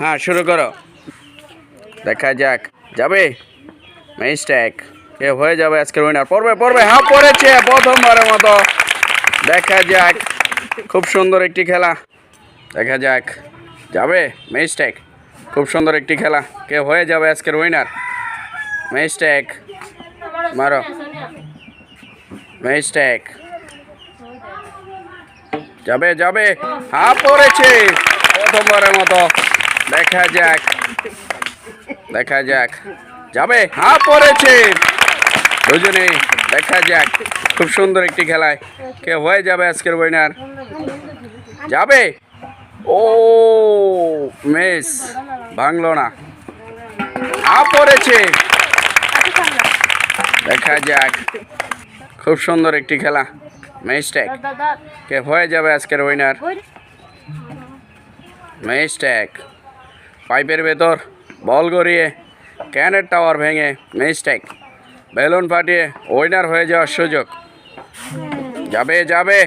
হ্যাঁ, শুরু করো। দেখা যাক, যাবে মিস্টেক। কে হয়ে যাবে আজকের উইনার? পড়বে, হ্যাঁ পড়েছে প্রথমবারের মতো। দেখা যাক, খুব সুন্দর একটি খেলা। দেখা যাক, যাবে মিস্টেক। খুব সুন্দর একটি খেলা। কে হয়ে যাবে আজকের উইনার? মিস্টেক, মারো মিস্টেক। যাবে, হ্যাঁ পড়েছে প্রথমবারের মতো। দেখা যাক, যাবে, হ্যাঁ পড়েছে দুজনেই। দেখা যাক, খুব সুন্দর একটি খেলায় কে হয়ে যাবে আজকের উইনার? যাবে, ও মিস, ভাঙলো না, হ্যাঁ পড়েছে। দেখা যাক, খুব সুন্দর একটি খেলা। মিস্টেক, কে হয়ে যাবে আজকের উইনার? মিস্টেক, পাইপের ভেতর বল গড়িয়ে ক্যানের টাওয়ার ভেঙে মিস্টেক। বেলুন ফাটিয়ে উইনার হয়ে যাওয়ার সুযোগ। যাবে,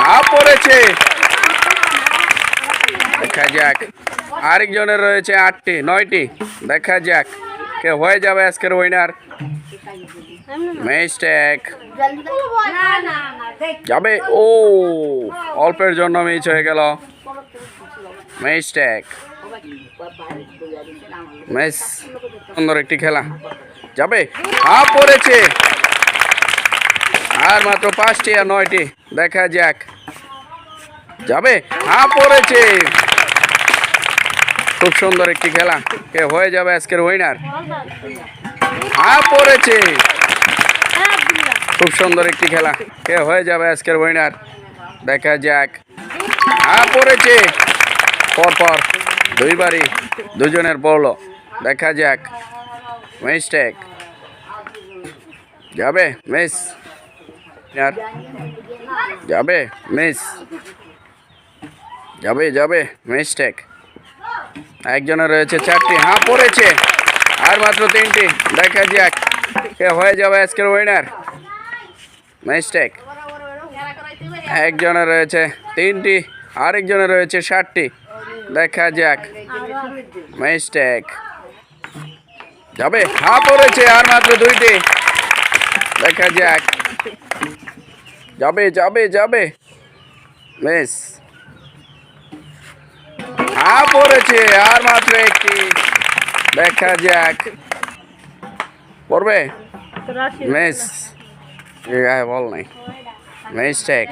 হ্যাঁ পড়েছে। দেখা যাক, আরেকজনের রয়েছে 9টি। দেখা যাক, কে হয়ে যাবে আজকের উইনার? মিস্টেক, যাবে, ও অল্পের জন্য মিস হয়ে গেল। Mistake, miss. সুন্দর একটি খেলা। যাবে, হ্যাঁ পড়েছে। আর মাত্র 5টি আর 9টি। দেখা যাক, যাবে, হ্যাঁ পড়েছে। খুব সুন্দর একটি খেলা। কে হয়ে যাবে আজকের উইনার? হ্যাঁ পড়েছে। খুব সুন্দর একটি খেলা। কে হয়ে যাবে আজকের উইনার? দেখা যাক, হ্যাঁ পড়েছে। পরপর দুইবারই দুজনের পড়লো। দেখা যাক, মিস্টেক, যাবে মিস, যাবে মিস, যাবে মিস্টেক। একজনের রয়েছে 4টি, হ্যাঁ পড়েছে। আর মাত্র 3টি। দেখা যাক, কে হয়ে যাবে আজকের উইনার? মিস্টেক, একজনের রয়েছে 3টি, আরেকজনের রয়েছে 7টি। দেখা যাক, মিস্টেক, যাবে, হ্যাঁ পড়েছে। আর মাত্র 2টি। দেখা যাক, যাবে মিস, হ্যাঁ পড়েছে। আর মাত্র 1টি। দেখা যাক, পড়বে, মিস, বল নাই। মিস্টেক,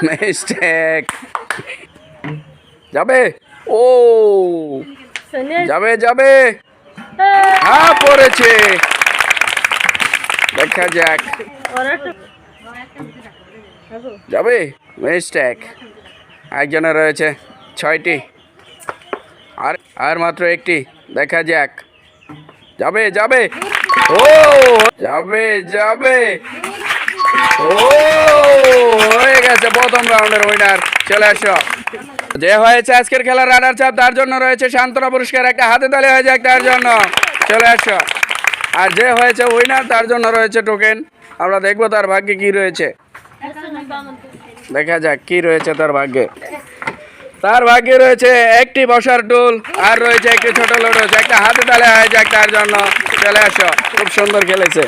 মিস্টেক, যাবে, ও যাবে, হ্যাঁ পড়েছে। দেখা যাক, যাবে মিস্টেক। একজনের রয়েছে 6টি, আর মাত্র 1টি। দেখা যাক, যাবে, ও যাবে, ও হয়ে গেছে প্রথম রাউন্ডের উইনার। চলে আসো। যে হয়েছে আজকের খেলার রানার চাপ, তার জন্য রয়েছে সান্ত্বনা পুরস্কার। একটা হাতে তালি হয়ে যাক তার জন্য। চলে আসো। আর যে হয়েছে উইনার, তার জন্য রয়েছে টোকেন। আমরা দেখবো তার ভাগ্যে কি রয়েছে। দেখা যাক কি রয়েছে তার ভাগ্যে। তার ভাগ্যে রয়েছে একটি বসার টুল, আর রয়েছে একটি ছোট লুডো। একটা হাতে তালি হয়ে যাক তার জন্য। চলে আসো, খুব সুন্দর খেলেছে।